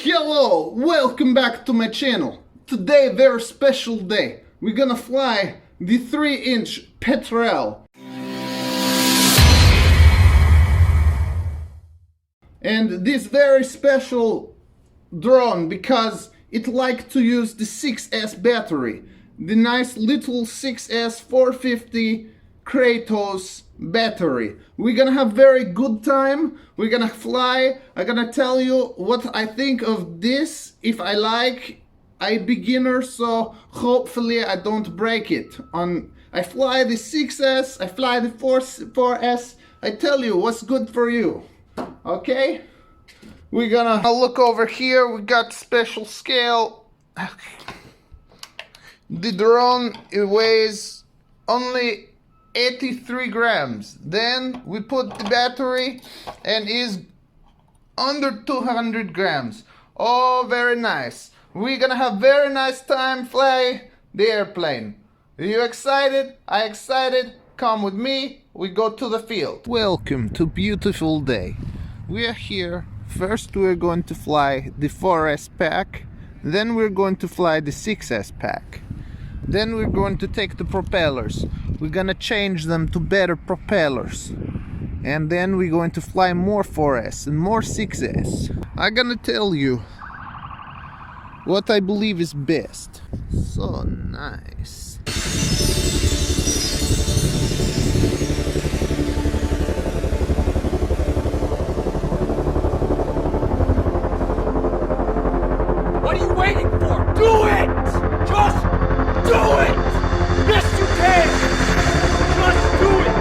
Hello, welcome back to my channel. Today, very special day. We're gonna fly the 3-inch Petrel. And this very special drone because it likes to use the 6S battery. The nice little 6S 450 Kratos battery. We're gonna have very good time. We're gonna fly. I'm gonna tell you what I think of this. If I like, I'm beginner, so hopefully I don't break it. I fly the 6S, I fly the 4S. I tell you what's good for you. Okay? We're gonna look over here. We got special scale. The drone, it weighs only 83 grams. Then we put the battery and is under 200 grams. Oh, very nice. We're gonna have very nice time fly the airplane. Are you excited? I excited. Come with me. We go to the field. Welcome to beautiful day. We are here. First we're going to fly the 4S pack. Then we're going to fly the 6S pack. Then we're going to take the propellers. We're gonna change them to better propellers. And then we're going to fly more 4S and more 6S. I'm gonna tell you what I believe is best. So nice. What are you waiting for? Do it! Just do it! Yes, you can! Just do it!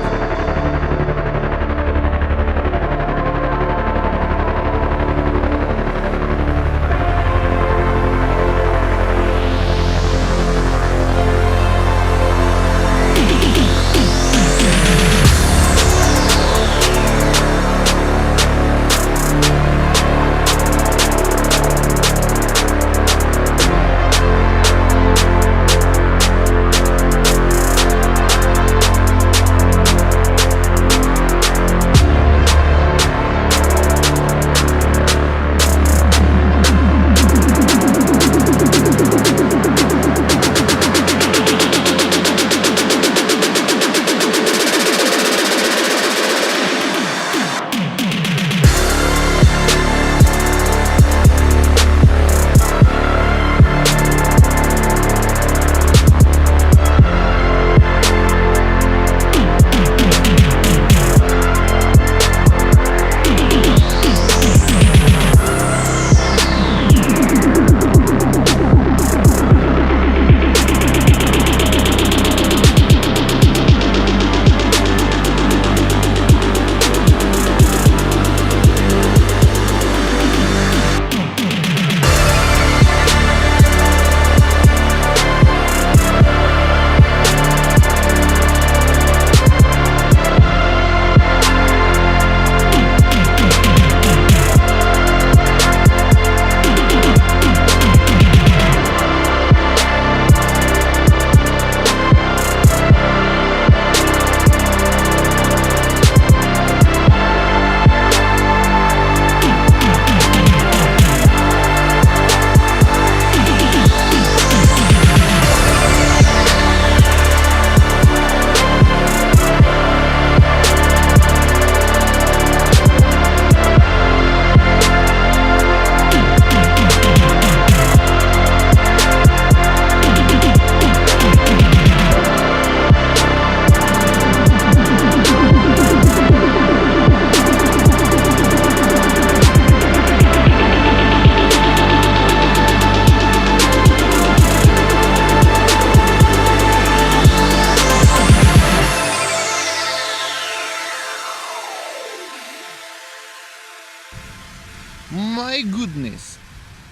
My goodness,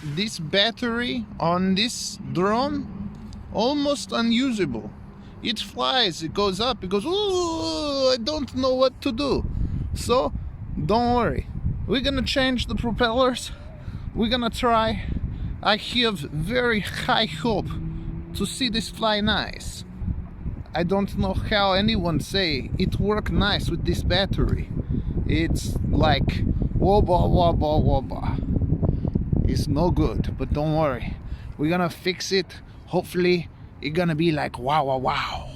this battery on this drone almost unusable. It flies, it goes up, it goes, ooh, I don't know what to do. So don't worry, we're gonna change the propellers. We're gonna try. I have very high hope to see this fly nice. I don't know how anyone say it work nice with this battery. It's like wobba wobba wobba. It's no good, but don't worry, we're gonna fix it. Hopefully it's gonna be like wow wow wow.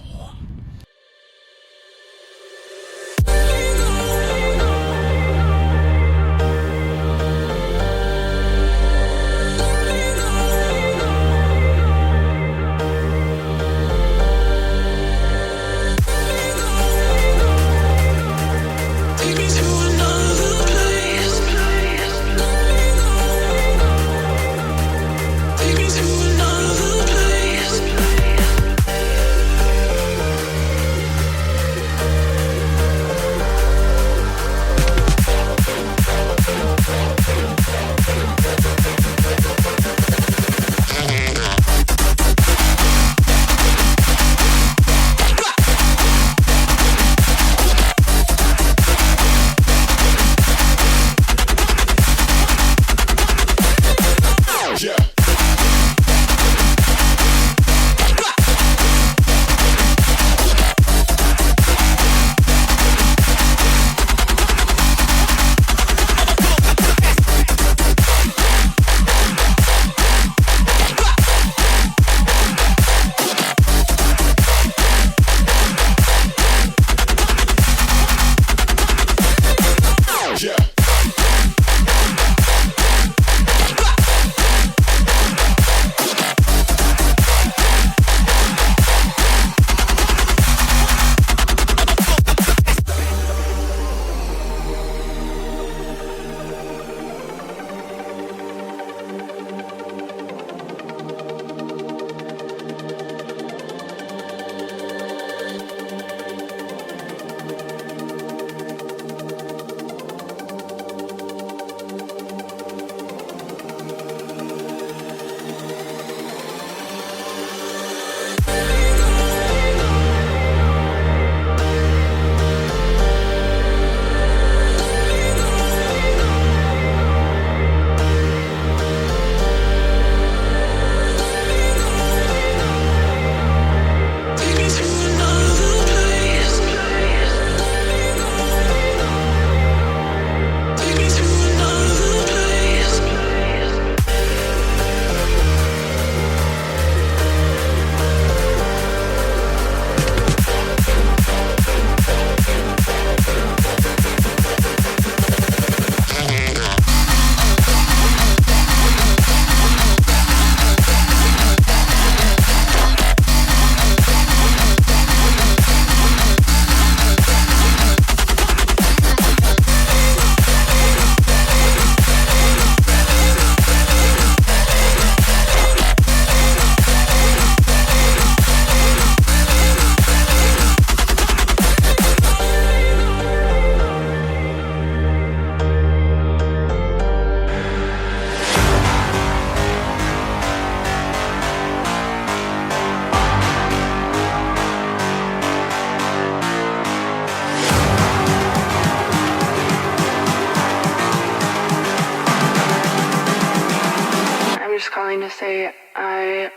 calling to say I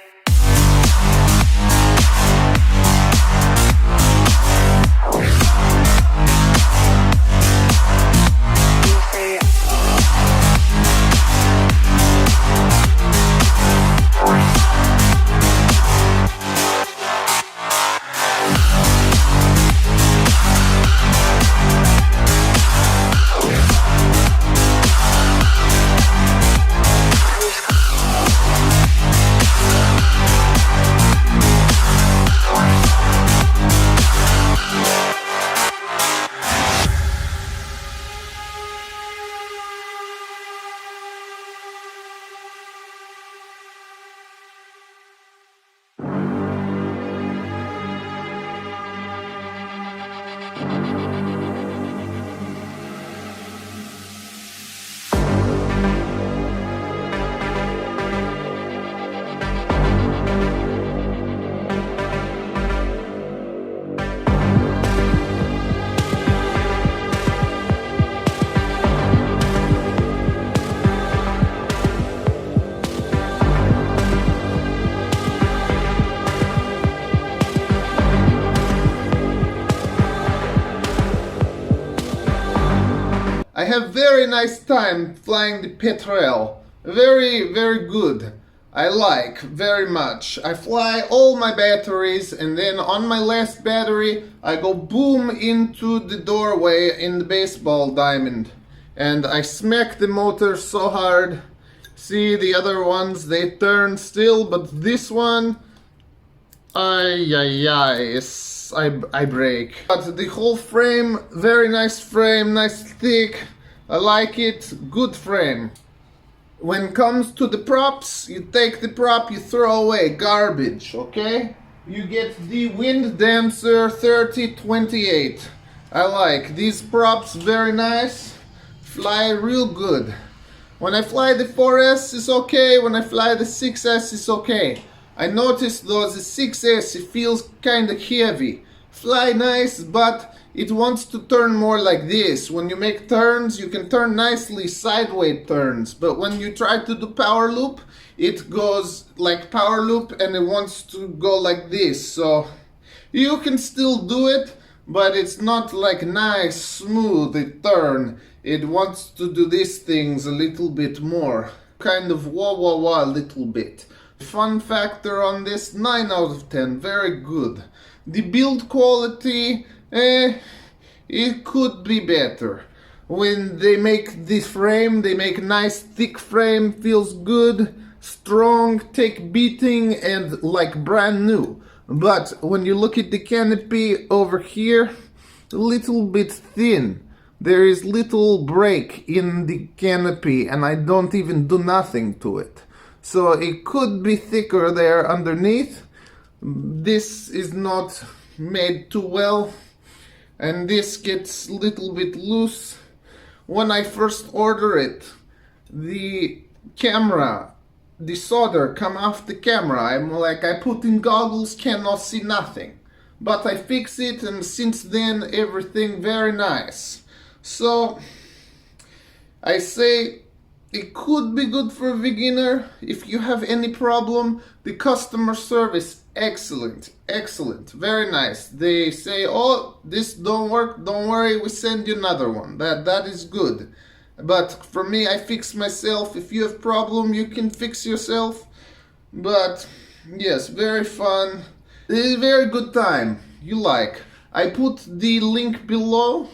I have very nice time flying the Petrel very, very good. I like very much. I fly all my batteries, and then on my last battery I go boom into the doorway in the baseball diamond, and I smack the motor so hard. See, the other ones, they turn still, but this one, I break. But the whole frame, very nice frame, nice thick. I like it, good frame. When it comes to the props, you take the prop, you throw away, garbage, okay? You get the Wind Dancer 3028. I like these props, very nice, fly real good. When I fly the 4S it's okay, when I fly the 6S it's okay. I noticed though the 6S, it feels kinda heavy. Fly nice, but it wants to turn more like this. When you make turns, you can turn nicely sideways turns, but when you try to do power loop, it goes like power loop and it wants to go like this. So you can still do it, but it's not like nice, smooth it turn. It wants to do these things a little bit more. Kind of wah a little bit. Fun factor on this, 9 out of 10, very good. The build quality, it could be better. When they make this frame, they make nice thick frame, feels good, strong, take beating and like brand new. But when you look at the canopy over here, a little bit thin. There is little break in the canopy and I don't even do nothing to it. So it could be thicker there underneath. This is not made too well. And this gets a little bit loose. When I first order it, the camera, the solder come off the camera. I'm like, I put in goggles, cannot see nothing. But I fix it and since then everything very nice. So I say it could be good for a beginner. If you have any problem, the customer service, excellent, excellent, very nice. They say, oh, this don't work, don't worry, we send you another one. That is good. But for me, I fix myself. If you have problem, you can fix yourself. But yes, very fun. It is a very good time. You like. I put the link below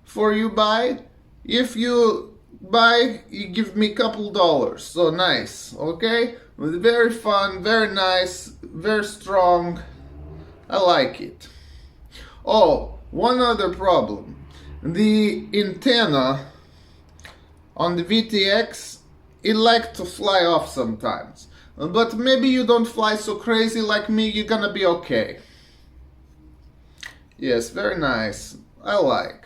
for you buy. If you buy, you give me a couple dollars. So nice, okay? Very fun, very nice, very strong. I like it. Oh, one other problem. The antenna on the VTX, it like to fly off sometimes. But maybe you don't fly so crazy like me, you're gonna be okay. Yes, very nice. I like.